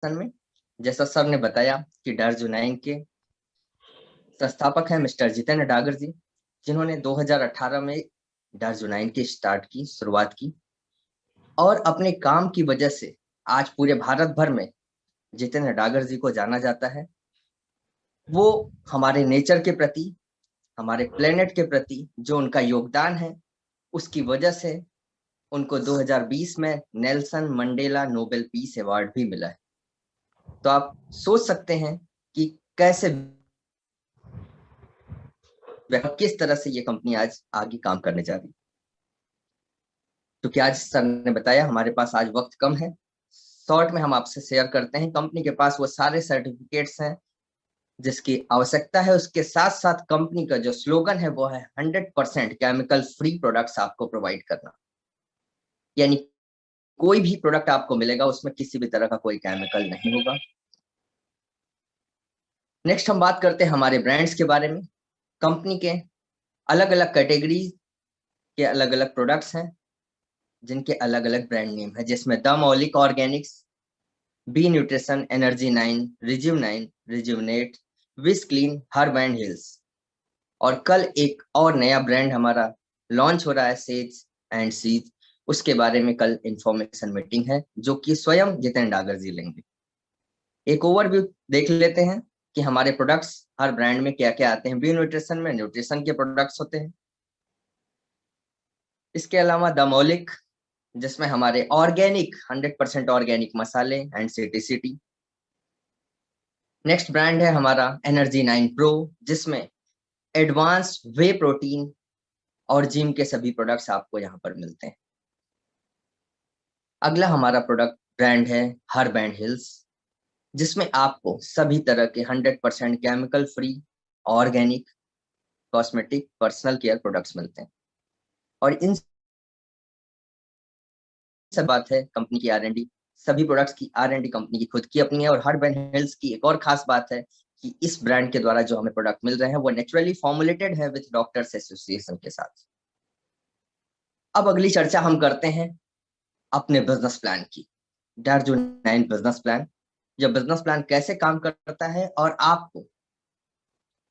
में जैसा सर ने बताया कि डार्जुनाइन के संस्थापक हैं मिस्टर जितेंद्र डागर जी, जिन्होंने 2018 में डार्जुनाइन की शुरुआत की और अपने काम की वजह से आज पूरे भारत भर में जितेंद्र डागर जी को जाना जाता है। वो हमारे नेचर के प्रति, हमारे प्लेनेट के प्रति जो उनका योगदान है, उसकी वजह से उनको 2020 में Nelson Mandela Nobel peace award भी मिला है। तो आप सोच सकते हैं कि कैसे किस तरह से ये कंपनी आज आगे काम करने जा रही है। क्योंकि आज सर ने बताया हमारे पास आज वक्त कम है, शॉर्ट में हम आपसे शेयर करते हैं। कंपनी के पास वो सारे सर्टिफिकेट्स हैं जिसकी आवश्यकता है। उसके साथ साथ कंपनी का जो स्लोगन है वो है 100% केमिकल फ्री प्रोडक्ट्स आपको प्रोवाइड करना, यानी कोई भी प्रोडक्ट आपको मिलेगा उसमें किसी भी तरह का कोई केमिकल नहीं होगा। नेक्स्ट हम बात करते हैं हमारे ब्रांड्स के बारे में। कंपनी के अलग अलग कैटेगरी के अलग अलग प्रोडक्ट्स हैं जिनके अलग अलग ब्रांड नेम है, जिसमें the Maulik organics, B nutrition, energy 9, resume 9, rejuvenate, विस क्लीन, हर्ब एंड हिल्स। और कल एक और नया ब्रांड हमारा लॉन्च हो रहा है, सेज एंड सीज। उसके बारे में कल इंफॉर्मेशन मीटिंग है जो कि स्वयं जितेंद्र डागर जी लेंगे। एक ओवरव्यू देख लेते हैं कि हमारे प्रोडक्ट्स हर ब्रांड में क्या क्या आते हैं। बी न्यूट्रिशन में न्यूट्रिशन के प्रोडक्ट्स होते हैं। इसके अलावा द मौलिक, जिसमें हमारे ऑर्गेनिक 100% ऑर्गेनिक मसाले एंड सिटी। नेक्स्ट ब्रांड है हमारा एनर्जी 9 प्रो, जिसमें एडवांस वे प्रोटीन और जिम के सभी प्रोडक्ट्स आपको यहाँ पर मिलते हैं। अगला हमारा प्रोडक्ट ब्रांड है हर्ब एंड हिल्स, जिसमें आपको सभी तरह के 100% chemical free organic cosmetic personal care products मिलते हैं। और इन सब बात है कंपनी की R&D, सभी प्रोडक्ट्स की R&D कंपनी की खुद की अपनी है। और हर्ब एंड हेल्थ की एक और खास बात है कि इस ब्रांड के द्वारा जो हमें प्रोडक्ट मिल रहे हैं वो नेचुरली फॉर्मुलेटेड है विद डॉक्टर्स एसोसिएशन के साथ। अब अगली चर्चा हम करते हैं अपने बिजनेस प्लान की। डार्जुनाइन बिजनेस प्लान, यह बिजनेस प्लान कैसे काम करता है और आपको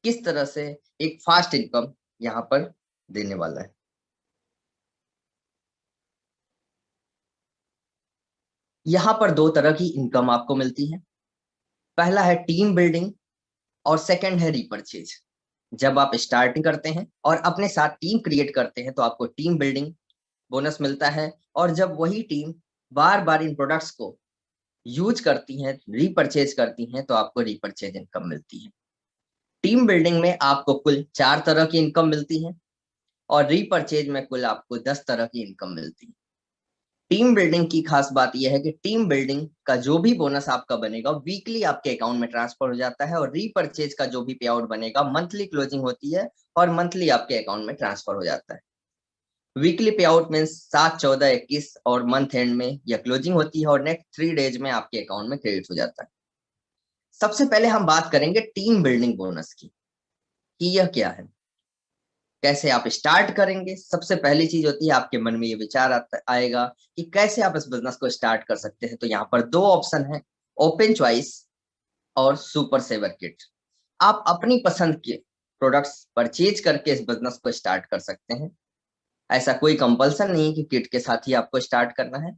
किस तरह से एक फास्ट इनकम यहाँ पर देने वाला है। यहाँ पर दो तरह की इनकम आपको मिलती है। पहला है टीम बिल्डिंग और सेकंड है रीपरचेज। जब आप स्टार्टिंग करते हैं और अपने साथ टीम क्रिएट करते हैं तो आपको टीम बिल्डिंग बोनस मिलता है। और जब वही टीम बार बार इन प्रोडक्ट्स को यूज करती हैं, रीपरचेज करती हैं, तो आपको रीपरचेज इनकम मिलती है। टीम बिल्डिंग में आपको कुल 4 तरह की इनकम मिलती है और रीपरचेज में कुल आपको 10 तरह की इनकम मिलती है। टीम बिल्डिंग की खास बात यह है कि टीम बिल्डिंग का जो भी बोनस आपका बनेगा वीकली आपके अकाउंट में ट्रांसफर हो जाता है और रीपरचेज का जो भी पे आउट बनेगा मंथली क्लोजिंग होती है और मंथली आपके अकाउंट में ट्रांसफर हो जाता है। वीकली पे आउट मीन 7, 14, 21 और मंथ एंड में यह क्लोजिंग होती है और नेक्स्ट 3 डेज में आपके अकाउंट में क्रेडिट हो जाता है। सबसे पहले हम बात करेंगे टीम बिल्डिंग बोनस की कि यह क्या है, कैसे आप स्टार्ट करेंगे। सबसे पहली चीज होती है आपके मन में ये विचार आएगा कि कैसे आप इस बिजनेस को स्टार्ट कर सकते हैं। तो यहाँ पर 2 ऑप्शन है, ओपन चॉइस और सुपर सेवर किट। आप अपनी पसंद के प्रोडक्ट्स परचेज करके इस बिजनेस को स्टार्ट कर सकते हैं। ऐसा कोई कंपल्सन नहीं कि किट के साथ ही आपको स्टार्ट करना है।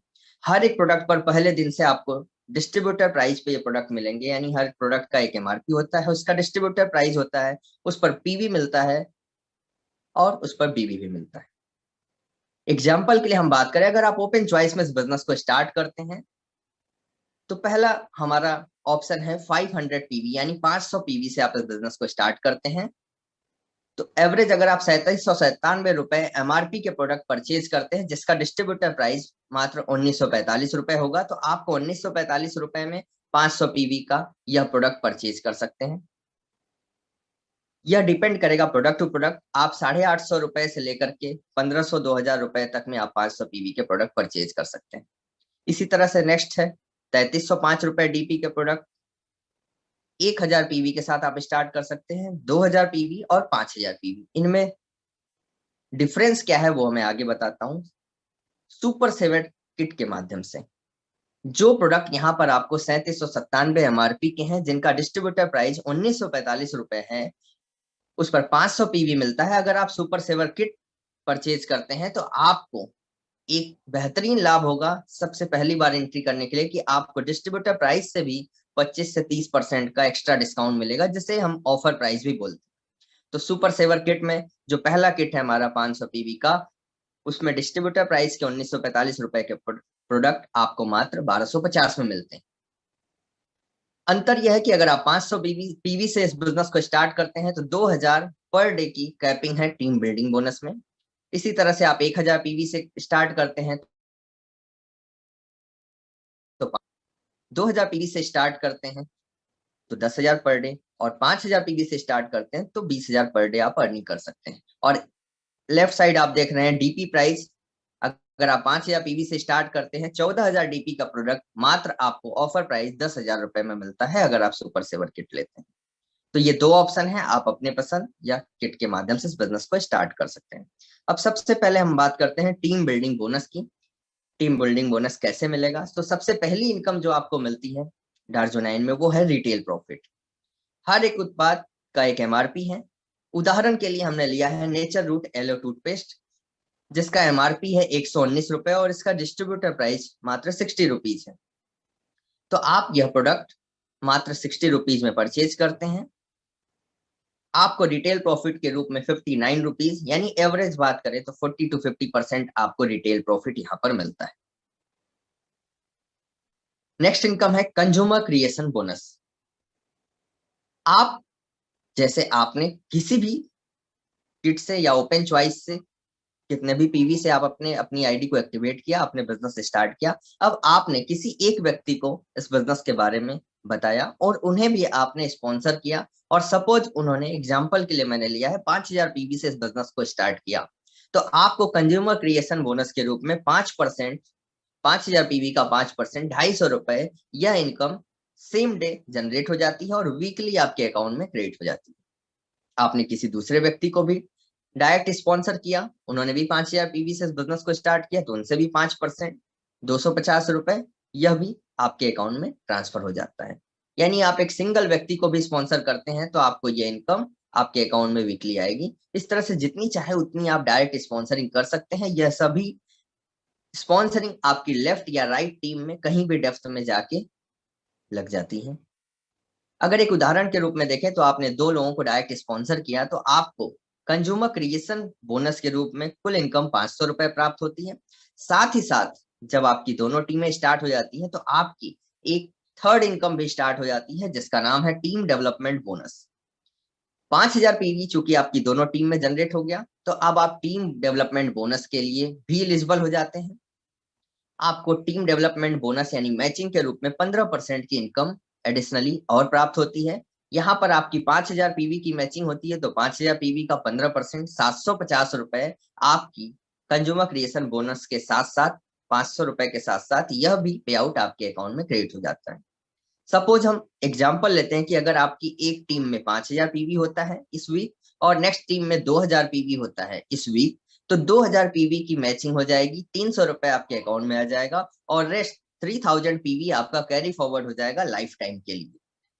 हर एक प्रोडक्ट पर पहले दिन से आपको डिस्ट्रीब्यूटर प्राइस पे ये प्रोडक्ट मिलेंगे, यानी हर प्रोडक्ट का एक MRP होता है, उसका डिस्ट्रीब्यूटर प्राइस होता है, उस पर PV मिलता है और उस पर BV भी मिलता है। एग्जाम्पल के लिए हम बात करें, अगर आप ओपन चॉइस में इस बिजनेस को स्टार्ट करते हैं तो पहला हमारा ऑप्शन है 500 PV, यानी 500 PV से आप इस बिजनेस को स्टार्ट करते हैं। तो एवरेज अगर आप 3797 रुपए MRP के प्रोडक्ट परचेज करते हैं जिसका डिस्ट्रीब्यूटर प्राइस मात्र 1945 रुपए होगा, तो आपको 1945 रुपए में 500 PV का यह प्रोडक्ट परचेज कर सकते हैं। यह डिपेंड करेगा प्रोडक्ट टू प्रोडक्ट। आप 850 रुपए से लेकर के 1500 2000 रुपए तक में आप 500 PV के प्रोडक्ट परचेज कर सकते हैं। इसी तरह से नेक्स्ट है 3305 रुपए DP के प्रोडक्ट। 1000 PV के साथ आप स्टार्ट कर सकते हैं, 2000 PV और 5000 PV। इनमें डिफरेंस क्या है वो मैं आगे बताता हूँ सुपर सेवर किट के माध्यम से। जो प्रोडक्ट यहाँ पर आपको 3797 एमआरपी के हैं, जिनका डिस्ट्रीब्यूटर प्राइस 1945 रुपए है, उस पर 500 पीवी मिलता है। अगर आप सुपर सेवर किट परचेज करते हैं तो आपको एक बेहतरीन लाभ होगा सबसे पहली बार एंट्री करने के लिए कि आपको डिस्ट्रीब्यूटर प्राइस से भी 25 से 30% का एक्स्ट्रा डिस्काउंट मिलेगा, जिसे हम ऑफर प्राइस भी बोलते हैं। तो सुपर सेवर किट में जो पहला किट है हमारा 500 पीवी का, उसमें डिस्ट्रीब्यूटर प्राइस के 1945 रुपए के प्रोडक्ट आपको मात्र 1250 में मिलते हैं। अंतर यह है कि अगर आप 500 पीवी से इस बिजनेस को स्टार्ट करते हैं तो 2000 पर डे की कैपिंग है टीम बिल्डिंग बोनस में। इसी तरह से आप 1000 पीवी से स्टार्ट करते हैं तो 2000 पीवी से स्टार्ट करते हैं तो 10,000 पर डे, और 5000 पीवी से स्टार्ट करते हैं तो 20,000 पर डे आप अर्निंग कर सकते हैं। और लेफ्ट साइड आप देख रहे हैं डीपी प्राइस। अगर आप 5000 पीवी से स्टार्ट करते हैं, 14,000 डीपी का प्रोडक्ट मात्र आपको ऑफर प्राइस 10,000 रुपए में मिलता है अगर आप सुपर सेवर किट लेते हैं। तो ये दो ऑप्शन है, आप अपने पसंद या किट के माध्यम से इस बिजनेस को स्टार्ट कर सकते हैं। अब सबसे पहले हम बात करते हैं टीम बिल्डिंग बोनस की। टीम बिल्डिंग बोनस कैसे मिलेगा? तो सबसे पहली इनकम जो आपको मिलती है डार्जो9 में, वो है रिटेल प्रॉफिट। हर एक उत्पाद का एक एमआरपी है। उदाहरण के लिए हमने लिया है नेचर रूट एलो टूथपेस्ट, जिसका एमआरपी है 119 रुपए और इसका डिस्ट्रीब्यूटर प्राइस मात्र 60 रुपीज है। तो आप यह प्रोडक्ट मात्र 60 रुपीज में परचेज करते हैं। आपको रिटेल प्रॉफिट के रूप में 59 रुपीज, यानी एवरेज बात करें तो 40 to 50% आपको रिटेल प्रॉफिट यहाँ पर मिलता है। नेक्स्ट इनकम है कंज्यूमर क्रिएशन बोनस। आप जैसे आपने किसी भी किट से या ओपन चॉइस से कितने भी पीवी से आप अपने अपनी आईडी को एक्टिवेट किया, अपने बिजनेस स्टार्ट किया। अब आपने किसी एक व्यक्ति को इस बिजनेस के बारे में बताया और उन्हें भी आपने स्पॉन्सर किया, और सपोज उन्होंने, एग्जांपल के लिए मैंने लिया है, 5000 पीवी से इस बिजनेस को स्टार्ट किया, तो आपको कंज्यूमर क्रिएशन बोनस के रूप में 5%, 5000 पीवी का 5%, 250 रुपए, यह इनकम सेम डे जनरेट हो जाती है और वीकली आपके अकाउंट में क्रेडिट हो जाती है। आपने किसी दूसरे व्यक्ति को भी डायरेक्ट स्पॉन्सर किया, उन्होंने भी 5000 पीवी से इस बिजनेस को स्टार्ट किया, तो उनसे भी 5%, 250 रुपए, यह भी आपके अकाउंट में ट्रांसफर हो जाता है। यानी आप एक सिंगल व्यक्ति को भी स्पॉन्सर करते हैं तो आपको यह इनकम आपके अकाउंट में वीकली आएगी। इस तरह से जितनी चाहे उतनी आप डायरेक्ट स्पॉन्सरिंग कर सकते हैं। यह सभी स्पॉन्सरिंग आपकी लेफ्ट या राइट टीम में कहीं भी डेप्थ में जाके लग जाती है। अगर एक उदाहरण के रूप में देखें तो आपने 2 लोगों को डायरेक्ट स्पॉन्सर किया, तो आपको कंज्यूमर क्रिएशन बोनस के रूप में कुल इनकम 500 रुपए प्राप्त होती है। साथ ही साथ जब आपकी दोनों टीमें स्टार्ट हो जाती हैं तो आपकी एक थर्ड इनकम भी स्टार्ट हो जाती है, जिसका नाम है टीम डेवलपमेंट बोनस। 5000 पीवी चूंकि आपकी दोनों टीम में जनरेट हो गया, तो अब आप टीम डेवलपमेंट बोनस के लिए भी एलिजिबल हो जाते हैं। आपको टीम डेवलपमेंट बोनस यानी मैचिंग के रूप में 15% की इनकम एडिशनली और प्राप्त होती है। यहाँ पर आपकी 5000 पीवी की मैचिंग होती है, तो 5000 पीवी का 15%, 750 रुपए आपकी कंज्यूमर क्रिएशन बोनस के साथ साथ, 500 रुपए के साथ साथ यह भी पे आउट आपके अकाउंट में क्रेडिट हो जाता है। सपोज हम एग्जाम्पल लेते हैं कि अगर आपकी एक टीम में 5000 पीवी होता है इस वीक और नेक्स्ट टीम में 2000 पीवी होता है इस वीक, तो 2000 पीवी की मैचिंग हो जाएगी, 300 रुपए आपके अकाउंट में आ जाएगा और रेस्ट 3000 पीवी आपका कैरी फॉरवर्ड हो जाएगा लाइफ टाइम के लिए।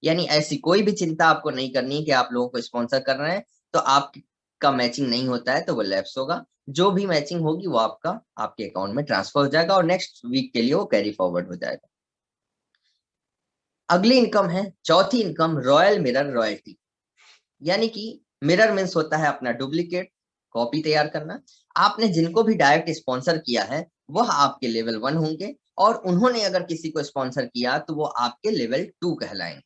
यानी ऐसी कोई भी चिंता आपको नहीं करनी है कि आप लोगों को स्पॉन्सर कर रहे हैं तो आपका मैचिंग नहीं होता है तो वो लैप्स होगा। जो भी मैचिंग होगी वो आपका आपके अकाउंट में ट्रांसफर हो जाएगा और नेक्स्ट वीक के लिए वो कैरी फॉरवर्ड हो जाएगा। अगली इनकम है चौथी इनकम, रॉयल मिरर रॉयल्टी। यानी कि मिरर मीन्स होता है अपना डुप्लीकेट कॉपी तैयार करना। आपने जिनको भी डायरेक्ट स्पॉन्सर किया है वह आपके लेवल 1 होंगे और उन्होंने अगर किसी को स्पॉन्सर किया तो वो आपके लेवल 2 कहलाएंगे।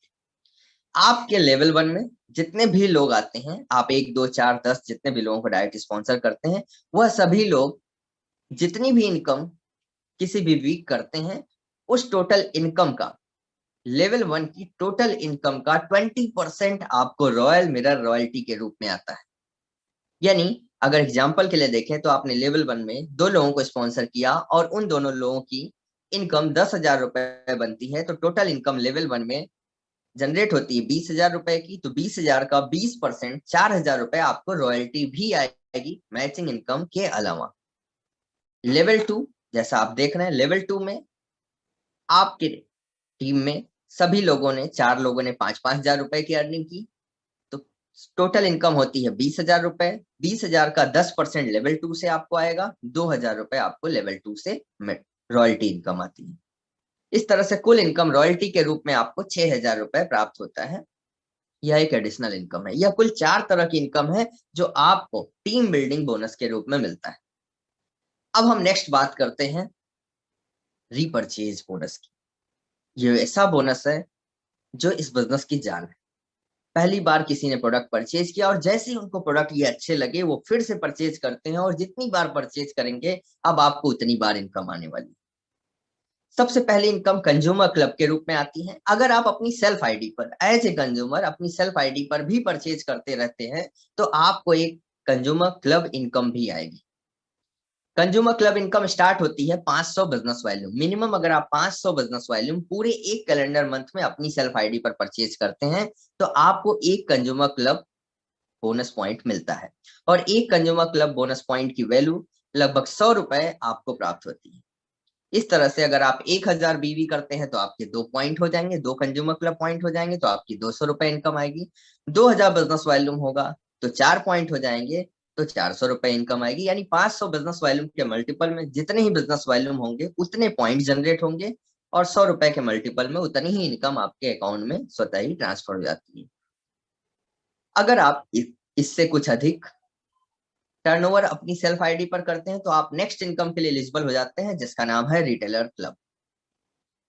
आपके लेवल 1 में जितने भी लोग आते हैं, आप 1 2 4 10 जितने भी लोगों को डायरेक्ट स्पॉन्सर करते हैं, वह सभी लोग जितनी भी इनकम किसी भी वीक करते हैं, उस टोटल इनकम का, लेवल 1 की टोटल इनकम का 20% आपको रॉयल मिरर रॉयल्टी के रूप में आता है। यानी अगर एग्जांपल के लिए देखें तो आपने लेवल 1 में 2 लोगों को स्पॉन्सर किया और उन दोनों लोगों की इनकम 10,000 रुपए बनती है, तो टोटल इनकम लेवल 1 में जनरेट होती है 20,000 रुपए की, तो 20,000 का 20%, 4,000 रुपए आपको रॉयल्टी भी आएगी मैचिंग इनकम के अलावा। लेवल 2 जैसा आप देख रहे हैं, लेवल 2 में आपके टीम में सभी लोगों ने 4 लोगों ने 5-5 हजार रुपए की अर्निंग की, तो टोटल इनकम होती है 20,000 रुपए। 20,000 का 10% लेवल 2 से आपको आएगा, 2,000 रुपए आपको लेवल 2 से रॉयल्टी इनकम आती है। इस तरह से कुल इनकम रॉयल्टी के रूप में आपको 6,000 रुपए प्राप्त होता है। यह एक एडिशनल इनकम है। यह कुल 4 तरह की इनकम है जो आपको टीम बिल्डिंग बोनस के रूप में मिलता है। अब हम नेक्स्ट बात करते हैं रीपरचेज बोनस की। ये ऐसा बोनस है जो इस बिजनेस की जान है। पहली बार किसी ने प्रोडक्ट परचेज किया और जैसे ही उनको प्रोडक्ट ये अच्छे लगे, वो फिर से परचेज करते हैं, और जितनी बार परचेज करेंगे अब आपको उतनी बार इनकम आने वाली है। सबसे पहले इनकम कंज्यूमर क्लब के रूप में आती है। अगर आप अपनी सेल्फ आईडी पर एज ए कंज्यूमर अपनी सेल्फ आईडी पर भी परचेज करते रहते हैं, तो आपको एक कंज्यूमर क्लब इनकम भी आएगी। कंज्यूमर क्लब इनकम स्टार्ट होती है 500 बिजनेस वॉल्यूम। मिनिमम अगर आप 500 बिजनेस वॉल्यूम पूरे एक कैलेंडर मंथ में अपनी सेल्फ आईडी पर परचेज करते हैं, तो आपको एक कंज्यूमर क्लब बोनस पॉइंट मिलता है, और एक कंज्यूमर क्लब बोनस पॉइंट की वैल्यू लगभग 100 रुपए आपको प्राप्त होती है। इस तरह से अगर आप 1000 बीवी करते हैं तो आपके 2 पॉइंट हो जाएंगे, 2 कंज्यूमर क्लब पॉइंट हो जाएंगे, तो आपकी 200 रुपए इनकम आएगी। 2000 बिजनेस वॉल्यूम होगा तो 4 पॉइंट हो जाएंगे, तो 400 रुपए इनकम आएगी। यानी 500 बिजनेस वॉल्यूम के मल्टीपल में जितने ही बिजनेस वॉल्यूम होंगे उतने पॉइंट जनरेट होंगे, और 100 रुपए के मल्टीपल में उतनी ही इनकम आपके अकाउंट में स्वतः ही ट्रांसफर हो जाती है। अगर आप इससे कुछ अधिक टर्नओवर अपनी सेल्फ आईडी पर करते हैं, तो आप नेक्स्ट इनकम के लिए एलिजिबल हो जाते हैं, जिसका नाम है रिटेलर क्लब।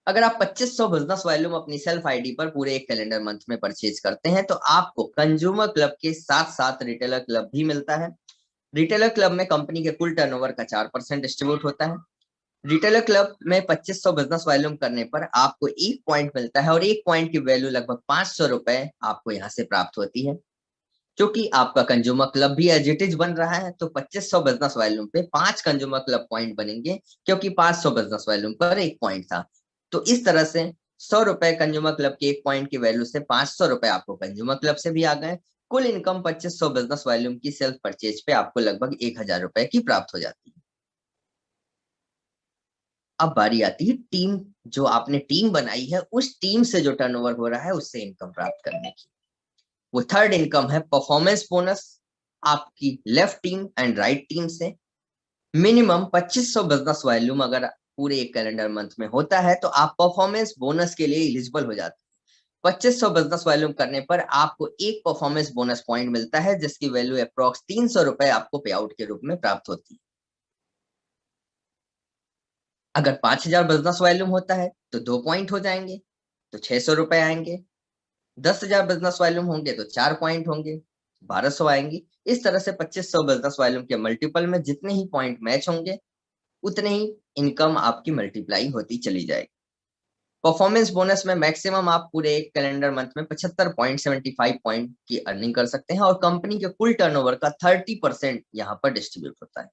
अगर आप 2500 बिजनेस वॉल्यूम अपनी सेल्फ आईडी पर पूरे एक कैलेंडर मंथ में परचेज करते हैं, तो आपको कंज्यूमर क्लब के साथ साथ रिटेलर क्लब भी मिलता है। रिटेलर क्लब में कंपनी के कुल टर्नओवर का 4% डिस्ट्रीब्यूट होता है। रिटेलर क्लब में 2500 बिजनेस वॉल्यूम करने पर आपको 1 पॉइंट मिलता है, और 1 पॉइंट की वैल्यू लगभग 500 रुपए आपको यहाँ से प्राप्त होती है। क्योंकि आपका कंज्यूमर क्लब भी एज इट इज बन रहा है, तो 2500 बिजनेस वॉल्यूम पे 5 कंज्यूमर क्लब पॉइंट बनेंगे, क्योंकि 500 बिजनेस वॉल्यूम पर 1 पॉइंट था। तो इस तरह से 100 रुपए कंज्यूमर क्लब के 1 पॉइंट की वैल्यू से 500 रुपए आपको कंज्यूमर क्लब से भी आ गए। कुल इनकम 2500 बिजनेस वॉल्यूम की सेल्फ परचेज पे आपको लगभग 1000 रुपए की प्राप्त हो जाती है। अब बारी आती है टीम, जो आपने टीम बनाई है उस टीम से जो टर्नओवर हो रहा है उससे इनकम प्राप्त करने की। वो थर्ड इनकम है परफॉर्मेंस बोनस। आपकी left team and right team से मिनिमम 2500 बिजनेस वॉल्यूम अगर पूरे एक कैलेंडर मंथ में होता है, तो आप परफॉर्मेंस बोनस के लिए एलिजिबल हो जाते हैं। 2500 बिजनेस वॉल्यूम करने पर आपको एक परफॉर्मेंस बोनस पॉइंट मिलता है, जिसकी वैल्यू अप्रॉक्स 300 रुपए आपको पे आउट के रूप में प्राप्त होती है। अगर 5000 बिजनेस वॉल्यूम होता है तो 2 पॉइंट हो जाएंगे, तो 600 रुपए आएंगे। 10,000 बिजनेस वॉल्यूम होंगे तो 4 पॉइंट होंगे, 1200 आएंगी। इस तरह से 2500 बिजनेस वॉल्यूम के मल्टीपल में जितने ही पॉइंट मैच होंगे उतने ही इनकम आपकी मल्टीप्लाई होती चली जाएगी। परफॉर्मेंस बोनस में मैक्सिमम आप पूरे एक कैलेंडर मंथ में 75.75 पॉइंट की अर्निंग कर सकते हैं, और कंपनी के कुल टर्नओवर का 30% यहाँ पर डिस्ट्रीब्यूट होता है।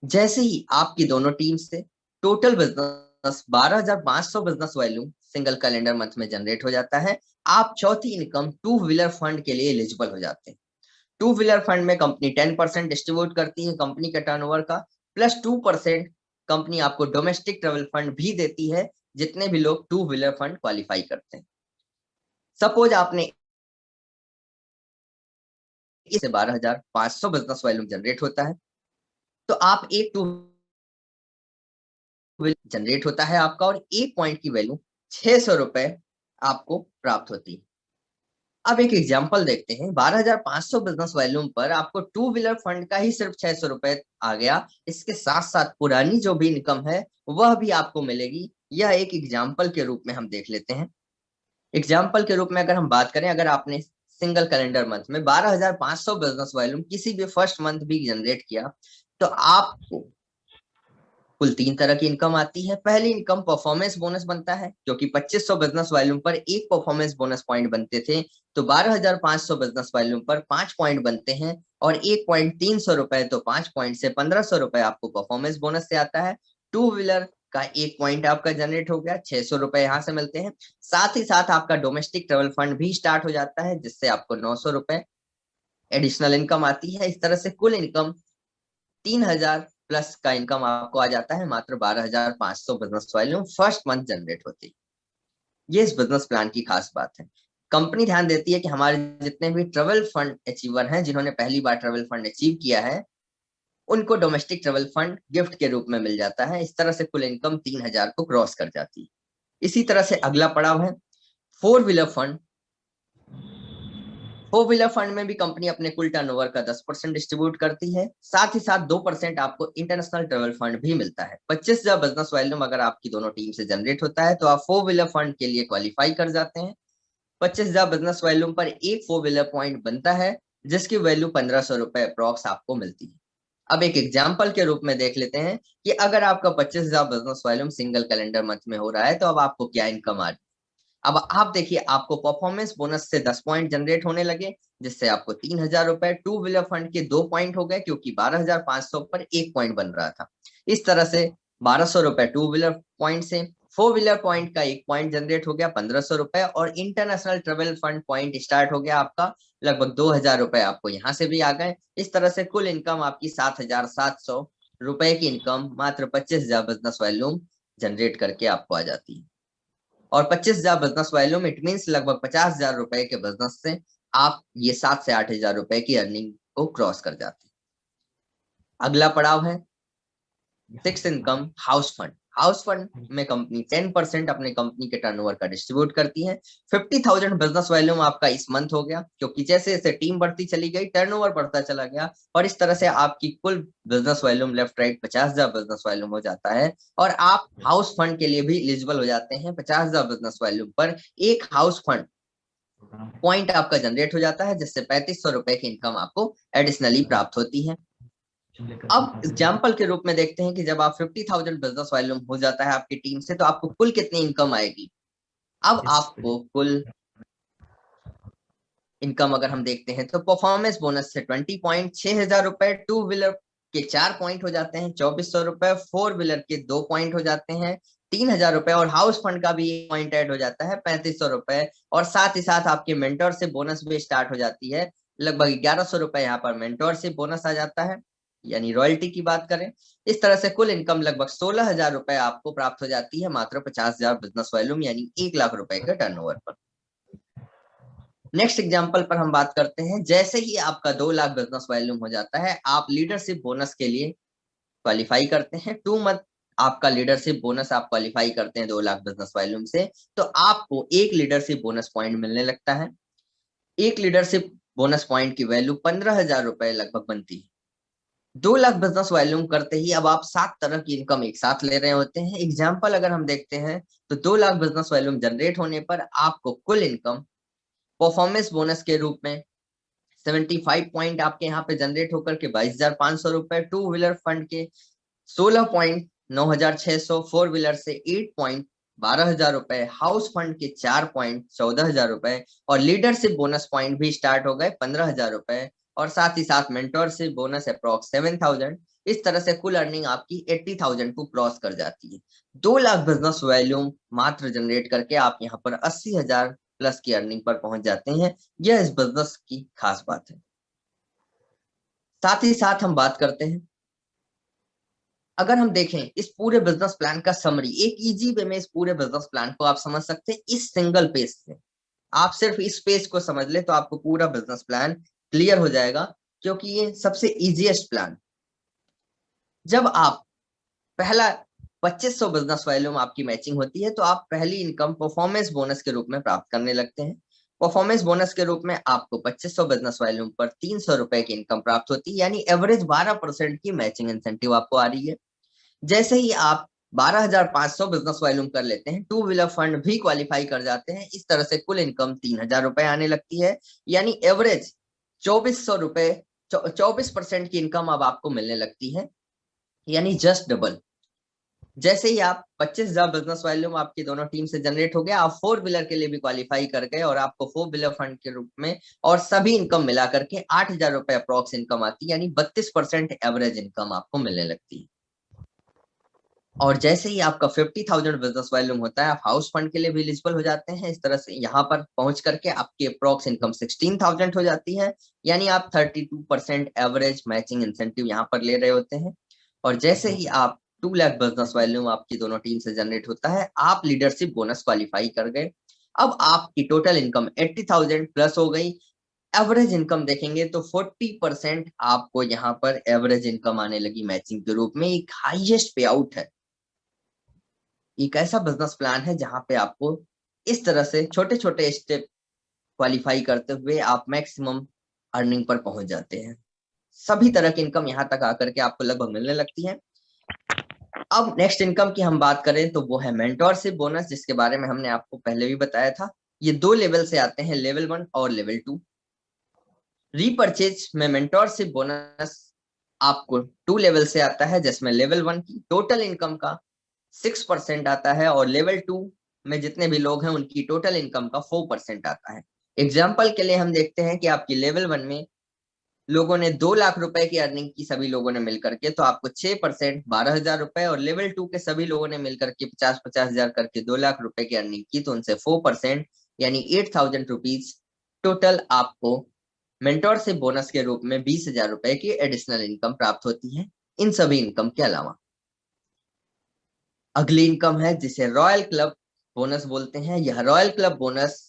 जैसे ही आपकी दोनों टीम से total business 12,500 business volume single calendar month में जनरेट हो जाता है, आप चौथी इनकम टू व्हीलर फंड के लिए एलिजिबल हो जाते हैं। टू व्हीलर फंड में कंपनी 10% डिस्ट्रीब्यूट करती है कंपनी के टर्नओवर का, प्लस 2% कंपनी आपको डोमेस्टिक ट्रेवल फंड भी देती है, जितने भी लोग टू व्हीलर फंड क्वालिफाई करते हैं। सपोज आपने इससे 12,500 बिजनेस वॉल्यूम जनरेट होता है, तो आप एक टू जनरेट होता है आपका, और 1 पॉइंट की वैल्यू 600 रुपए आपको प्राप्त होती है। अब एक एग्जांपल देखते हैं। 12,500 बिजनेस वॉल्यूम पर आपको टू व्हीलर फंड का ही सिर्फ 600 रुपए आ गया। इसके साथ साथ पुरानी जो भी इनकम है वह भी आपको मिलेगी। यह एक एग्जांपल के रूप में हम देख लेते हैं। एग्जाम्पल के रूप में अगर हम बात करें, अगर आपने सिंगल कैलेंडर मंथ में 12,500 बिजनेस वॉल्यूम किसी भी फर्स्ट मंथ भी जनरेट किया, तो आपको कुल 3 तरह की इनकम आती है। पहली इनकम परफॉर्मेंस बोनस बनता है, जो कि 2500 बिजनेस वॉल्यूम पर एक परफॉर्मेंस बोनस पॉइंट बनते थे, तो 12,500 बिजनेस वॉल्यूम पर 5 पॉइंट बनते हैं, और 1 पॉइंट 300 रुपए, तो 5 पॉइंट से 1500 रुपए आपको परफॉर्मेंस बोनस से आता है। टू व्हीलर का 1 पॉइंट आपका जनरेट हो गया, 600 रुपए यहाँ से मिलते हैं। साथ ही साथ आपका डोमेस्टिक ट्रेवल फंड भी स्टार्ट हो जाता है, जिससे आपको 900 रुपए एडिशनल इनकम आती है। इस तरह से कुल इनकम 3,000 प्लस का इनकम आपको आ जाता है मात्र 12,500 business volume first month generate होती है। ये इस बिजनेस प्लान की खास बात है। कंपनी ध्यान देती है कि हमारे जितने भी ट्रेवल फंड अचीवर हैं, जिन्होंने पहली बार ट्रेवल फंड अचीव किया है, उनको डोमेस्टिक ट्रेवल फंड गिफ्ट के रूप में मिल जाता है। इस तरह से कुल इनकम 3,000 को क्रॉस कर जाती है। इसी तरह से अगला पड़ाव है four wheeler fund. Four wheeler fund में भी कंपनी अपने कुल टर्नओवर का 10% डिस्ट्रीब्यूट करती है। साथ ही साथ 2% आपको इंटरनेशनल ट्रेवल फंड भी मिलता है। 25,000 बिजनेस वॉल्यूम अगर आपकी दोनों टीम से जनरेट होता है तो आप फोर व्हीलर फंड के लिए क्वालिफाई कर जाते हैं। 25,000 बिजनेस वॉल्यूम पर एक फोर व्हीलर पॉइंट बनता है, जिसकी वैल्यू 1,500 रुपए अप्रॉक्स आपको मिलती है। अब एक एग्जाम्पल के रूप में देख लेते हैं कि अगर आपका 25,000 business volume single calendar month में हो रहा है तो अब आपको क्या इनकम आ रही है। अब आप देखिए, आपको परफॉर्मेंस बोनस से 10 पॉइंट जनरेट होने लगे, जिससे आपको 3,000 रुपए, टू व्हीलर फंड के 2 पॉइंट हो गए क्योंकि 12,500 पर 1 पॉइंट बन रहा था। इस तरह से 1,200 रुपए टू व्हीलर पॉइंट से, फोर व्हीलर पॉइंट का 1 पॉइंट जनरेट हो गया 1,500 रुपए, और international travel fund point start हो गया आपका लगभग 2,000 रुपए आपको यहाँ से भी आ गए। इस तरह से कुल इनकम आपकी 7,700 रुपए की इनकम मात्र 25,000 बिजनेस वॉल्यूम जनरेट करके आपको आ जाती है। और 25,000 बिजनेस वॉल्यूम इट मीन्स लगभग 50,000 रुपए के बिजनेस से आप ये 7 से 8,000 रुपए की अर्निंग को क्रॉस कर जाते हैं। अगला पड़ाव है fix income house fund. House fund में कंपनी 10% अपने कंपनी के टर्नओवर का डिस्ट्रीब्यूट करती है। 50,000 बिजनेस वॉल्यूम आपका इस मंथ हो गया, क्योंकि जैसे जैसे टीम बढ़ती चली गई टर्नओवर बढ़ता चला गया, और इस तरह से आपकी कुल business volume left right 50,000 business volume हो जाता है, और आप हाउस फंड के लिए भी एलिजिबल हो जाते हैं। 50,000 बिजनेस वॉल्यूम पर एक हाउस फंड पॉइंट आपका जनरेट हो जाता है, जिससे 3,500 रुपए की इनकम आपको एडिशनली प्राप्त होती है। अब एग्जाम्पल के रूप में देखते हैं कि जब आप 50,000 बिजनेस वॉल्यूम हो जाता है आपकी टीम से, तो आपको कुल कितनी इनकम आएगी। अब आपको कुल इनकम अगर हम देखते हैं तो परफॉर्मेंस बोनस से 20 पॉइंट, 6,000 रुपए, टू व्हीलर के 4 पॉइंट हो जाते हैं 2,400 रुपए, फोर व्हीलर के 2 पॉइंट हो जाते हैं 3,000 रुपए, और हाउस फंड का भी 1 पॉइंट ऐड हो जाता है 3,500 रुपए, और साथ ही साथ आपके मेंटोर से बोनस भी स्टार्ट हो जाती है। लगभग 1,100 रुपए यहाँ पर मेंटोर से बोनस आ जाता है, यानी रॉयल्टी की बात करें। इस तरह से कुल इनकम लगभग 16,000 रुपए आपको प्राप्त हो जाती है मात्र 50,000 बिजनेस वॉल्यूम यानी 1,00,000 रुपए के टर्नओवर पर। नेक्स्ट एग्जांपल पर हम बात करते हैं। जैसे ही आपका 2 लाख बिजनेस वॉल्यूम हो जाता है, आप लीडरशिप बोनस के लिए क्वालिफाई करते हैं। 2 मंथ आपका लीडरशिप बोनस आप क्वालिफाई करते हैं 2 लाख बिजनेस वॉल्यूम से, तो आपको एक लीडरशिप बोनस पॉइंट मिलने लगता है। एक लीडरशिप बोनस पॉइंट की वैल्यू 15,000 रुपए लगभग बनती है। 2 लाख बिजनेस वॉल्यूम करते ही अब आप 7 तरह की इनकम एक साथ ले रहे होते हैं। एग्जाम्पल अगर हम देखते हैं तो 2 लाख बिजनेस वॉल्यूम जनरेट होने पर आपको कुल इनकम परफॉर्मेंस बोनस के रूप में 75 पॉइंट आपके यहाँ पे जनरेट होकर के 22,500 रुपए, टू व्हीलर फंड के 16 पॉइंट 9,600, फोर व्हीलर से 8 पॉइंट 12,000 रुपए, हाउस फंड के 4 पॉइंट 14,000 रुपए, और लीडरशिप बोनस पॉइंट भी स्टार्ट हो गए 15,000 रुपए, और साथ ही साथ मेंटोरशिप बोनस अप्रॉक्स 7,000। इस तरह से कुल अर्निंग आपकी 80,000 को क्रॉस कर जाती है। 2 लाख बिजनेस वॉल्यूम मात्र जनरेट करके आप यहाँ पर 80,000 प्लस की अर्निंग पर पहुंच जाते हैं। यह इस बिजनेस की खास बात है। साथ ही साथ हम बात करते हैं, अगर हम देखें इस पूरे बिजनेस प्लान का समरी, एक इजी वे में इस पूरे बिजनेस प्लान को आप समझ सकते हैं इस सिंगल पेज से। आप सिर्फ इस पेज को समझ ले तो आपको पूरा बिजनेस प्लान क्लियर हो जाएगा, क्योंकि ये सबसे इजीएस्ट प्लान। जब आप पहला 2,500 बिजनेस वॉल्यूम आपकी मैचिंग होती है, तो आप पहली इनकम परफॉर्मेंस बोनस के रूप में प्राप्त करने लगते हैं। परफॉर्मेंस बोनस के रूप में आपको 2,500 बिजनेस वॉल्यूम पर 300 रुपए की इनकम प्राप्त होती है, यानी एवरेज 12% की मैचिंग इंसेंटिव आपको आ रही है। जैसे ही आप 12,500 बिजनेस वॉल्यूम कर लेते हैं, टू व्हीलर फंड भी क्वालिफाई कर जाते हैं, इस तरह से कुल इनकम 3,000 रुपए आने लगती है, यानी एवरेज 2,400 रुपए, 24% की इनकम अब आपको मिलने लगती है, यानी जस्ट डबल। जैसे ही आप 25,000 बिजनेस वॉल्यूम आपकी दोनों टीम से जनरेट हो गया, आप फोर व्हीलर के लिए भी क्वालिफाई कर गए, और आपको फोर व्हीलर फंड के रूप में और सभी इनकम मिला करके 8,000 रुपए अप्रॉक्स इनकम आती है, यानी 32% एवरेज इनकम आपको मिलने लगती है। और जैसे ही आपका 50,000 बिजनेस वॉल्यूम होता है, आप हाउस फंड के लिए भी एलिजिबल हो जाते हैं। इस तरह से यहाँ पर पहुंच करके आपकी अप्रॉक्स इनकम 16,000 हो जाती है, यानी आप 32% एवरेज मैचिंग इंसेंटिव यहाँ पर ले रहे होते हैं। और जैसे ही आप 2 लाख बिजनेस वैल्यूम आपकी दोनों टीम से जनरेट होता है, आप लीडरशिप बोनस क्वालिफाई कर गए। अब आपकी टोटल इनकम 80,000 प्लस हो गई। एवरेज इनकम देखेंगे तो 40% आपको यहाँ पर एवरेज इनकम आने लगी मैचिंग के रूप में। एक हाईएस्ट पे आउट है। एक ऐसा बिजनेस प्लान है जहां पे आपको इस तरह से छोटे छोटे स्टेप क्वालिफाई करते हुए आप मैक्सिमम अर्निंग पर पहुंच जाते हैं। सभी तरह की इनकम यहाँ तक आकर के आपको लगभग मिलने लगती है। अब नेक्स्ट इनकम की हम बात करें तो वो है मेंटोरशिप बोनस, जिसके बारे में हमने आपको पहले भी बताया था। ये 2 लेवल से आते हैं, लेवल 1 और लेवल 2। रीपरचेज में मेंटोरशिप बोनस आपको 2 लेवल से आता है, जिसमें लेवल 1 की टोटल इनकम का 6% आता है और लेवल 2 में जितने भी लोग हैं उनकी टोटल इनकम का 4% आता है। एग्जाम्पल के लिए हम देखते हैं कि आपकी लेवल 1 में लोगों ने 2 लाख रुपए की अर्निंग की, सभी लोगों ने मिलकर के, तो आपको 6% 12,000 रुपए, और लेवल 2 के सभी लोगों ने मिलकर के 50,000 करके 2 लाख रुपए की अर्निंग की, तो उनसे 4% यानी 8,000 रुपीज टोटल आपको मेंटोरशिप बोनस के रूप में 20,000 रुपए की एडिशनल इनकम प्राप्त होती है। इन सभी इनकम के अलावा अगली इनकम है जिसे रॉयल क्लब बोनस बोलते हैं। यह रॉयल क्लब बोनस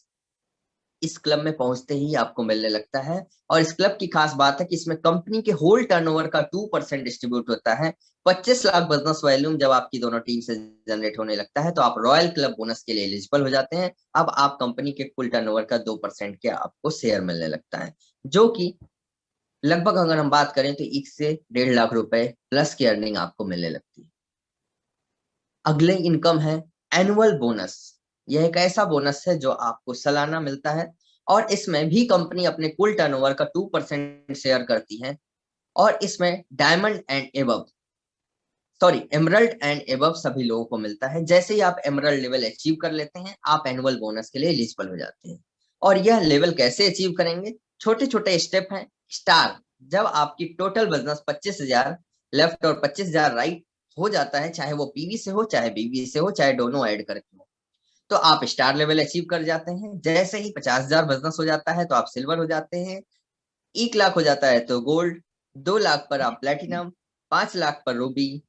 इस क्लब में पहुंचते ही आपको मिलने लगता है, और इस क्लब की खास बात है कि इसमें कंपनी के होल टर्नओवर का 2% डिस्ट्रीब्यूट होता है। 25 लाख बिजनेस वॉल्यूम जब आपकी दोनों टीम से जनरेट होने लगता है तो आप रॉयल क्लब बोनस के लिए एलिजिबल हो जाते हैं। अब आप कंपनी के कुल टर्नओवर का 2% के आपको शेयर मिलने लगता है, जो कि लगभग अगर हम बात करें तो 1 से 1.5 लाख रुपए प्लस की अर्निंग आपको मिलने लगती है। अगले इनकम है एनुअल बोनस। यह एक ऐसा बोनस है जो आपको सालाना मिलता है, और इसमें भी कंपनी अपने कुल टर्नओवर का 2% शेयर करती है। और इसमें diamond and above, sorry emerald and above सभी लोगों को मिलता है। जैसे ही आप एमरल्ड लेवल अचीव कर लेते हैं, आप एनुअल बोनस के लिए एलिजिबल हो जाते हैं। और यह लेवल कैसे अचीव करेंगे? छोटे छोटे स्टेप हैं। स्टार, जब आपकी टोटल बिजनेस 25,000 लेफ्ट और 25,000 राइट हो जाता है, चाहे वो पीवी से हो, चाहे बीवी से हो, चाहे दोनों ऐड करके हो, तो आप स्टार लेवल अचीव कर जाते हैं। जैसे ही 50,000 बिजनेस हो जाता है तो आप सिल्वर हो जाते हैं। 1 लाख हो जाता है तो गोल्ड, 2 लाख पर आप प्लेटिनम, 5 लाख पर रूबी,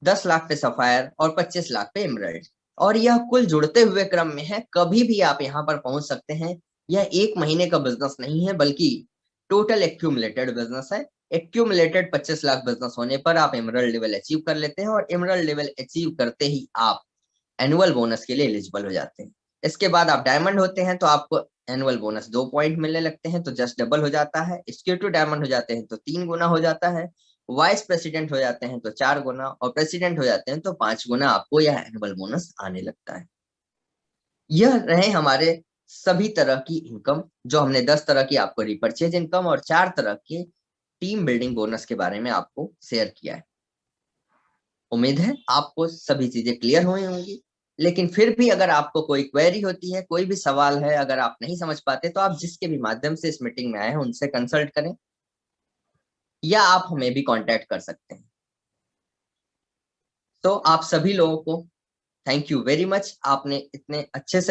10 लाख पे सफायर और 25 लाख पे एमरल्ड। और यह कुल जुड़ते हुए क्रम में है, कभी भी आप यहाँ पर पहुंच सकते हैं। यह 1 महीने का बिजनेस नहीं है, बल्कि टोटल एक्यूमुलेटेड बिजनेस है। एक्यूमुलेटेड 25 लाख बिजनेस होने पर आप एमरल्ड लेवल अचीव कर लेते हैं, और एमरल्ड लेवल अचीव करते ही आप एनुअल बोनस के लिए एलिजिबल हो जाते हैं। इसके बाद आप डायमंड होते हैं तो आपको एनुअल बोनस 2 पॉइंट मिलने लगते हैं, तो जस्ट डबल हो जाता है। एक्जीक्यूटिव डायमंड हो जाते हैं तो 3 गुना हो जाता है। वाइस प्रेसिडेंट हो जाते हैं तो 4 गुना, और प्रेसिडेंट हो जाते हैं तो 5 गुना आपको यह एनुअल बोनस आने लगता है। यह रहे हमारे सभी तरह की इनकम, जो हमने 10 तरह की आपको रिपर्चेज इनकम और 4 तरह के टीम बिल्डिंग बोनस के बारे में आपको शेयर किया है। उम्मीद है आपको सभी चीजें क्लियर हुई होंगी। लेकिन फिर भी अगर आपको कोई क्वेरी होती है, कोई भी सवाल है, अगर आप नहीं समझ पाते, तो आप जिसके भी माध्यम से इस मीटिंग में आए हैं उनसे कंसल्ट करें, या आप हमें भी कांटेक्ट कर सकते हैं। तो आप सभी लोगों को थैंक यू वेरी मच, आपने इतने अच्छे से